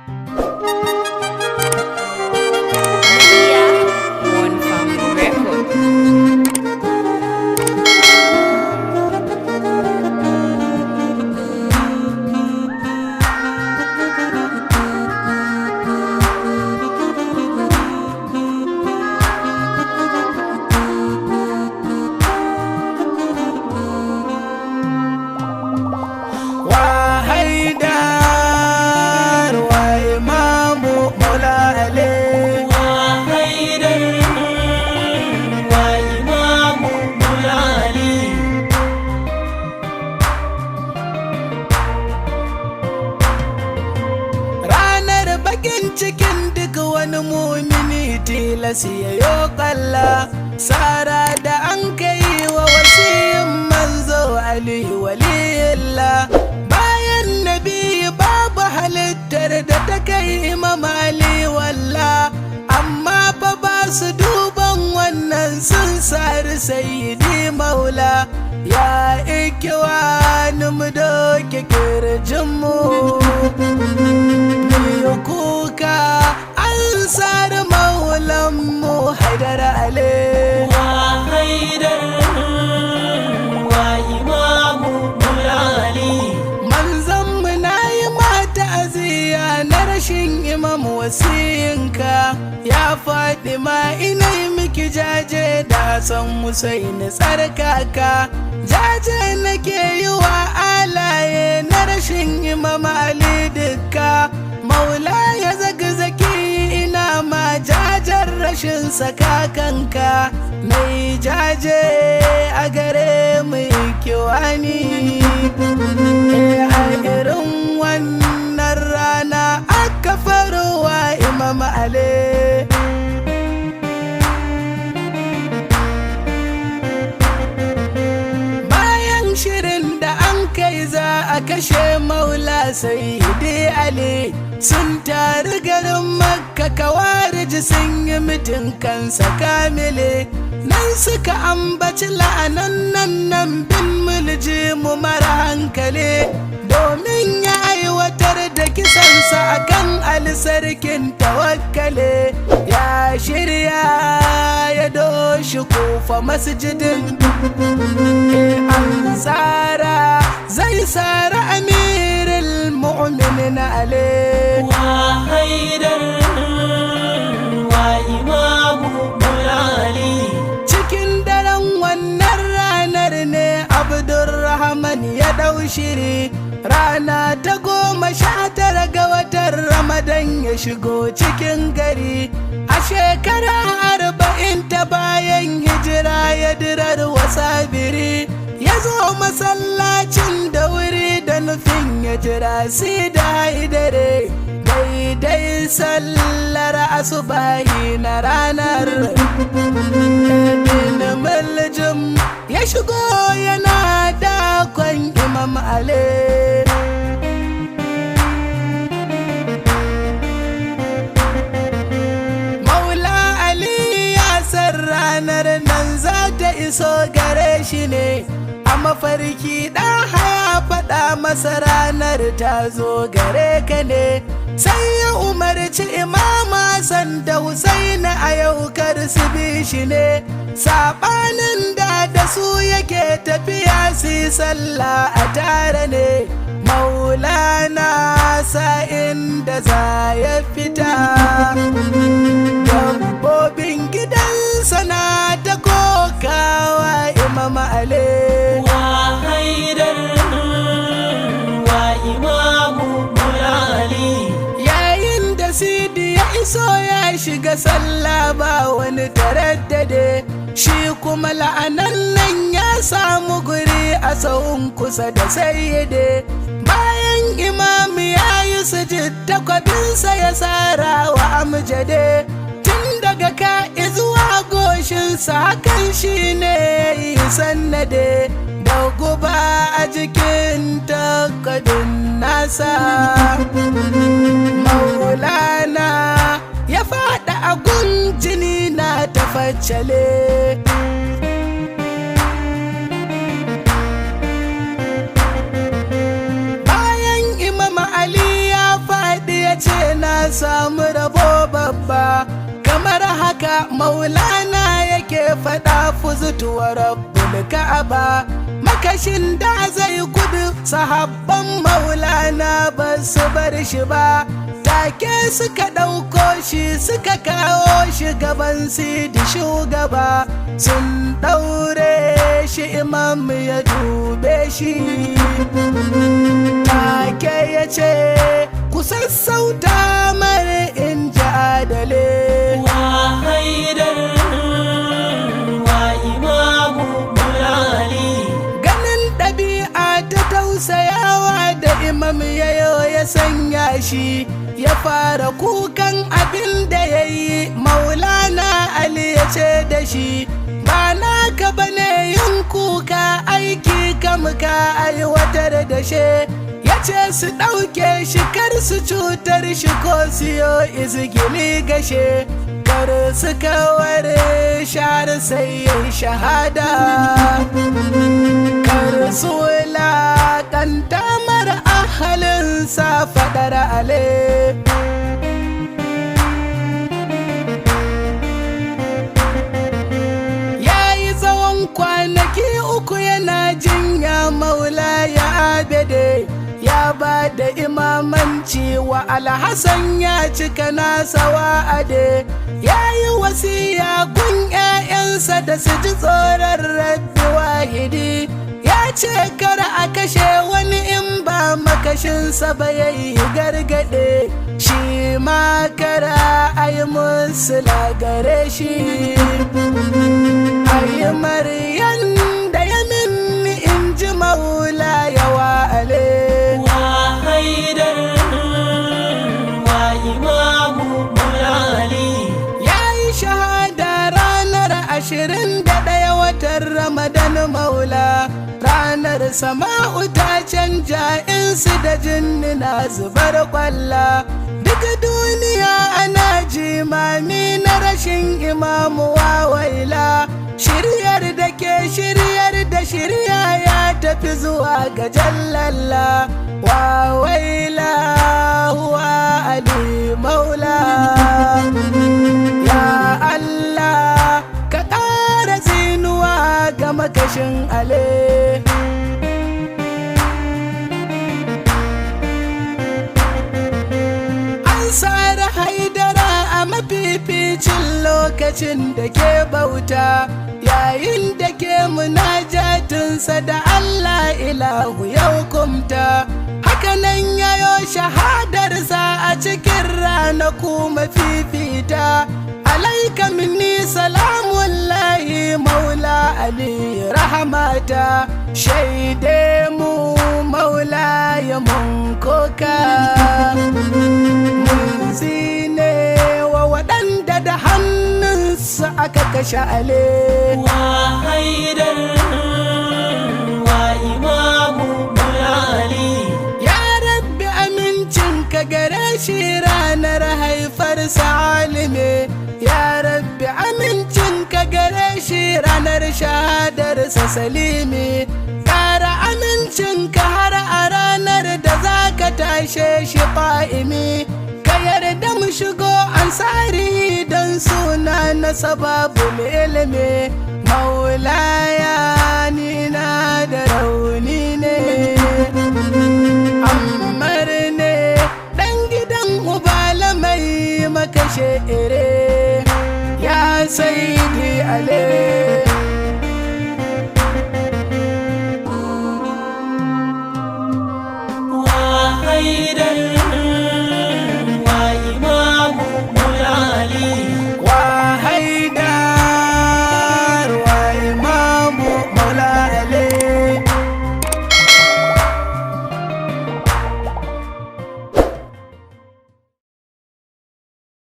One Family Record. Cikin duk wani mumini tilas ya yo kalla sara da an kai wa wasiyin manzo Ali waliyillah bayan nabi babu halittar da ta kai Imam Ali walla amma fa ba su duban wannan sun sari sayyidi maula ya ikiwani mu doke kirjinmu kuka an sari maulanmu Haidar Ali wa Haidar wa imamu Ali manzanmu na yi mata aziya na rashin imam wasiyinka ya faɗi ma ina yi miki jaje da san Husaini tsarkaka jaje nake yi wa alaye na rashin imam Ali dukka maula ya zagzaki ina ma jajen rashin sakakanka mai jaje a gare mai kiwani a irin wannan rana aka faruwa Imam Ali bayan shirin da an kai za a kashe maula sayyidi Ali sun taru garin Makka kawariji sun yi mitin kansa kamile nan suka ambaci la'anan nan bin mulji mu mara hankali domin ya aiwatar da kisansa akan Ali sarkin tawakkale ya shirya ya doshi Kufa masjidin an tsara zai sara amirul mu'minin Ali wa Haidar wa imamu Ali cikin daren wannan ranar ne Abdurrahman ya dau shiri rana ta 19 ga watan Ramadan ya shigo cikin gari a shekara 40 ta bayan hijira ya dirar wasabiri ya zo masallacin da wuri da nufin ya jira sai da haidare daidai sallar asubahi na ranar bin muljim ya shigo yana dakon Imam Ali Maula Ali ya san ranar nan za ta iso gare shi ne a mafarki ɗan haya faɗa masa ranar ta zo gare ka ne sai ya umarci Imama Hassan da Husaini a yau kar su bi shi ne saɓanin da su yake tafiya su yi sallah a tare ne maulana sa'in da za ya fita dabbobin gidansa na ta kokawa Imam Ali wa Haidar wa imamu Ali yayin da Sidi ya iso ya shiga sallah ba wani taraddade shi kuma la'anan nan ya samu guri a sahun kusa da sayyide bayan imam ya yi sujud takwabinsa ya tsara wa amjade tun daga ka'i zuwa goshinsa hakan shi ne ya yi sannade da guba a jikin takwabin nasa maulana ya faɗa agun jini na tafaccale bayan Imam Ali ya faɗi ya ce na maulana yake faɗa fuzutu wa rabbul ka'aba makashin da zai gudu sahabban maulana ba su bar shi ba take suka ɗauko shi suka kawo shi gaban sidi shugaba sun ɗaure shi imam ya dube shi take ya ce ku sassauta mara in ji adale wa haidar wa imamu mulali ganin ɗabi'a ta tausayawa da imam yayo ya sanya shi ya fara kukan abin da ya yi maulana ali ya ce da shi ba naka bane yin kuka aiki kamka aiwatar da shi ya ce su ɗauke shi kar su cutar shi ko siyo izgili gashe kar su kawar shar sai ya shahada kar su wulaƙanta mara ahalinsa faɗar ale ya yi tsawon kwanaki uku yana jinya maula ya abede ya ba da imamanci wa alhassan ya cika nasa wa'ade ya yi wasiya gun 'ya'yansa da su ji tsoron rabbi wahidi ya ce kar a kashe wani in ba makashinsa ba ya yi gargaɗe shi ma kara a yi musu lagare shi a yi maryan da ya minni in ji maula yawa ale wa haidar wa imamu mulali ya yi shahada ranar 21 watan ramadan maula ranar sama'u ta canja insu da jinni na zubar kwalla duk duniya ana jimami na rashin imamu wawaila shiryar da ke shiryar da shirya ya tafi zuwa ga jallalla wawaila huwa ali maula ya Allah ka ƙara zinuwa ga makashin ale an sare haidara a mafificin lokacin da ke bauta yayin da ke munajatinsa da Allah ilahu ya hukumta hakanan yayo shahadarsa a cikin ranaku mafifita alaika minni salamullahi maula ali rahmata shaide mu maula ya mun koka mun zine wa waɗanda da hannunsu aka kashe ale wa haidar wa imamu mulali ya rabbi amincinka gare shi ranar haifar salime ya rabbi amincinka gare shi ranar shahadarsa salimi ƙara amincinka har a ranar da za ka tashe shi ƙa'imi ka yarda mu shigo ansari don suna na sababul ilimi maulaya ni na da rauni ne ammar ne ɗan gidan ubala mai makashe ire ya saidi ale